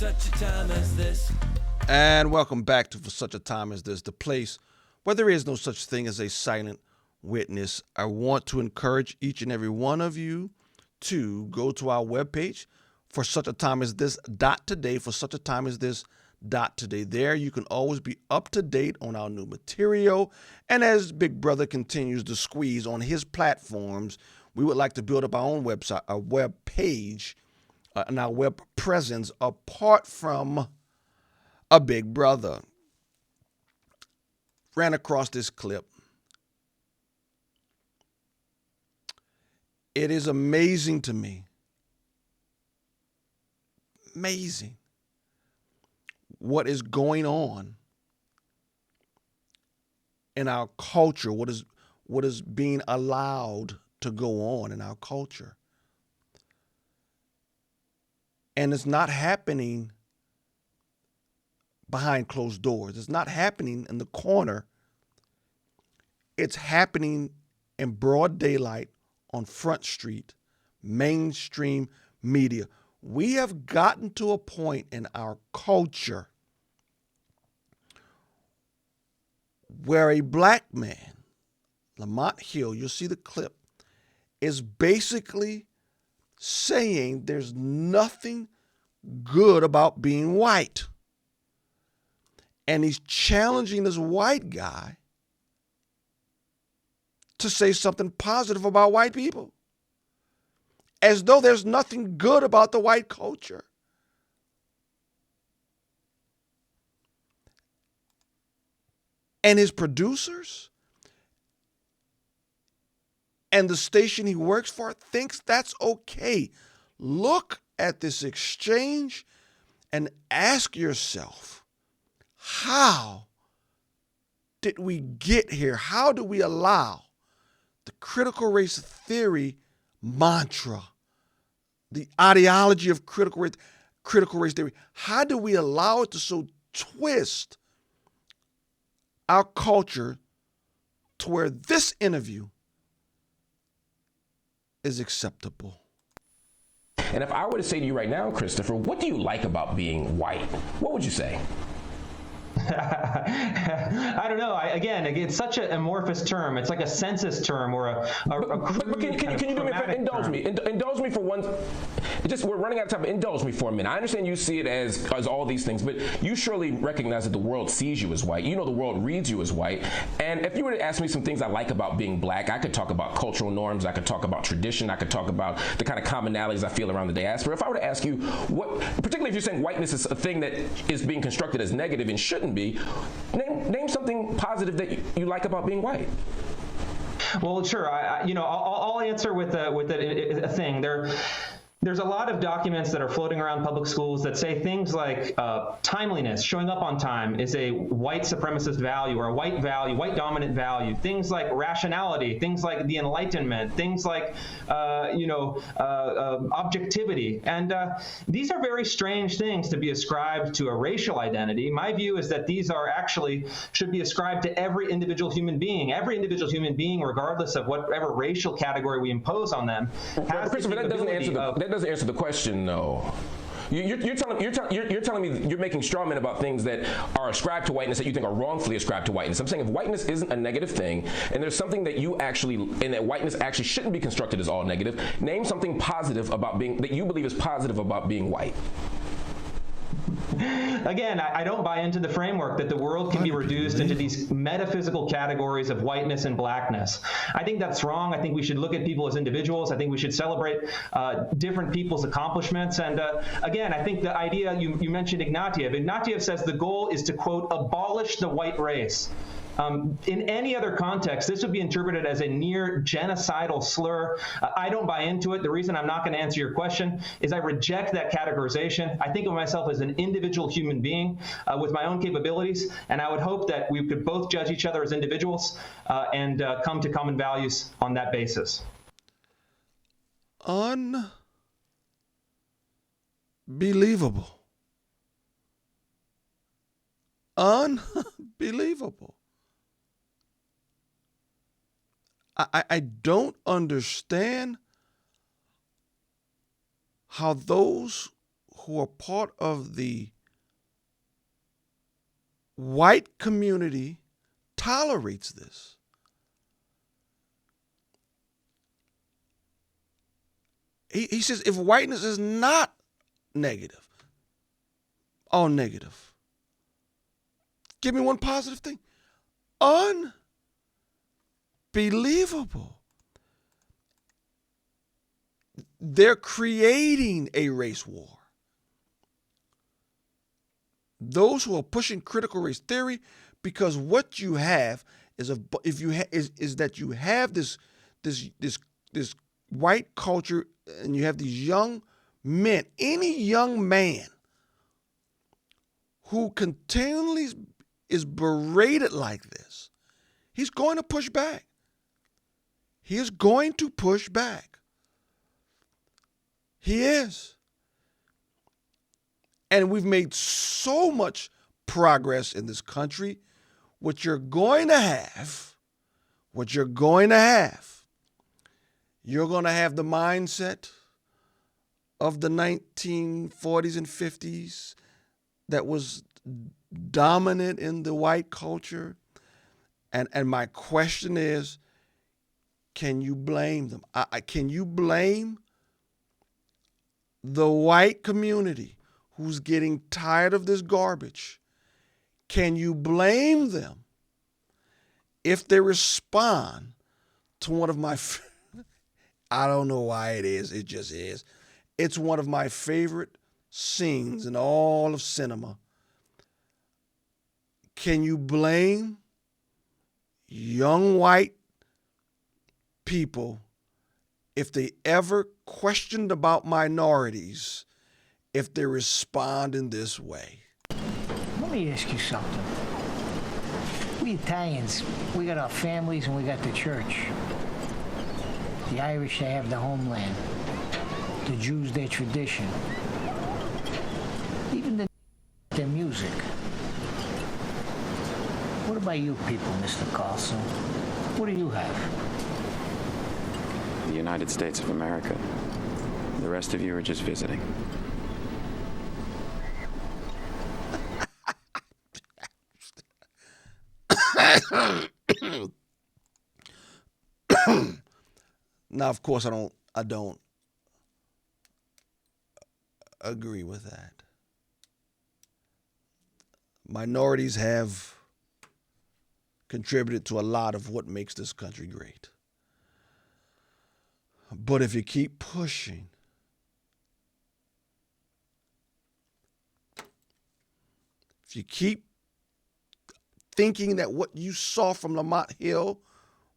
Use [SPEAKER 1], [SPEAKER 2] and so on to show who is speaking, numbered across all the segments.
[SPEAKER 1] such a time as this.
[SPEAKER 2] And welcome back to For Such a Time as This, the place where there is no such thing as a silent witness. I want to encourage each and every one of you to go to our webpage, for such a time as this .today, for such a time as this .today. There you can always be up to date on our new material. And as Big Brother continues to squeeze on his platforms, we would like to build up our own website, our web page, and our web presence apart from a Big Brother. Ran across this clip. It is amazing to me. Amazing what is going on in our culture, what is being allowed to go on in our culture. And it's not happening behind closed doors. It's not happening in the corner. It's happening in broad daylight on Front Street, mainstream media. We have gotten to a point in our culture where a black man, Lamont Hill, you'll see the clip, is basically saying there's nothing good about being white. And he's challenging this white guy to say something positive about white people, as though there's nothing good about the white culture. And his producers and the station he works for thinks that's okay. Look at this exchange and ask yourself, how did we get here? How do we allow the critical race theory mantra, the ideology of critical race theory, how do we allow it to so twist our culture to where this interview is acceptable?
[SPEAKER 3] And if I were to say to you right now, Christopher, what do you like about being white? What would you say?
[SPEAKER 4] I don't know. Again, it's such an amorphous term. It's like a census term or a
[SPEAKER 3] but can you do me a favor? Indulge me for one. We're running out of time. Indulge me for a minute. I understand you see it as all these things, but you surely recognize that the world sees you as white. You know the world reads you as white. And if you were to ask me some things I like about being black, I could talk about cultural norms. I could talk about tradition. I could talk about the kind of commonalities I feel around the diaspora. If I were to ask you what, particularly if you're saying whiteness is a thing that is being constructed as negative and shouldn't be, name something positive that you like about being white.
[SPEAKER 4] Well, sure. I'll answer with a thing. There's a lot of documents that are floating around public schools that say things like timeliness, showing up on time, is a white supremacist value or a white dominant value. Things like rationality, things like the Enlightenment, things like objectivity. And these are very strange things to be ascribed to a racial identity. My view is that these should be ascribed to every individual human being. Every individual hume being, regardless of whatever racial category we impose on them, has
[SPEAKER 3] Christopher, that doesn't answer the question, though. You're telling me you're making straw men about things that are ascribed to whiteness that you think are wrongfully ascribed to whiteness. I'm saying if whiteness isn't a negative thing, and there's something that and that whiteness actually shouldn't be constructed as all negative, name something positive that you believe is positive about being white.
[SPEAKER 4] Again, I don't buy into the framework that the world can be reduced into these metaphysical categories of whiteness and blackness. I think that's wrong. I think we should look at people as individuals. I think we should celebrate different people's accomplishments. And again, I think the idea, you mentioned Ignatieff. Ignatieff says the goal is to, quote, abolish the white race. In any other context, this would be interpreted as a near genocidal slur. I don't buy into it. The reason I'm not going to answer your question is I reject that categorization. I think of myself as an individual human being with my own capabilities, and I would hope that we could both judge each other as individuals and come to common values on that basis.
[SPEAKER 2] Unbelievable. Unbelievable. I don't understand how those who are part of the white community tolerates this. He says if whiteness is not negative, all negative, give me one positive thing. Unbelievable. They're creating a race war. Those who are pushing critical race theory, because what you have is that you have this white culture, and you have these young men. Any young man who continually is berated like this, he's going to push back. He is going to push back. He is. And we've made so much progress in this country. What you're going to have, you're going to have the mindset of the 1940s and 50s that was dominant in the white culture. And my question is, can you blame them? Can you blame the white community who's getting tired of this garbage? Can you blame them if they respond to one of my, I don't know why it is, it just is. It's one of my favorite scenes in all of cinema. Can you blame young white people if they ever questioned about minorities, if they respond in this way?
[SPEAKER 1] Let me ask you something. We Italians, we got our families and we got the church. The Irish, they have the homeland. The Jews, their tradition. Even their music. What about you people, Mr. Carlson? What do you have?
[SPEAKER 5] The United States of America. The rest of you are just visiting.
[SPEAKER 2] Now, of course, I don't agree with that. Minorities have contributed to a lot of what makes this country great. But if you keep pushing, if you keep thinking that what you saw from Lamont Hill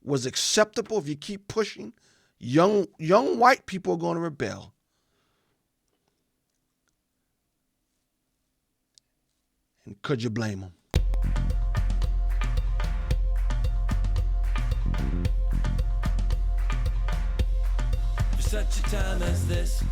[SPEAKER 2] was acceptable, if you keep pushing, young white people are going to rebel. And could you blame them?
[SPEAKER 6] For such a time as this,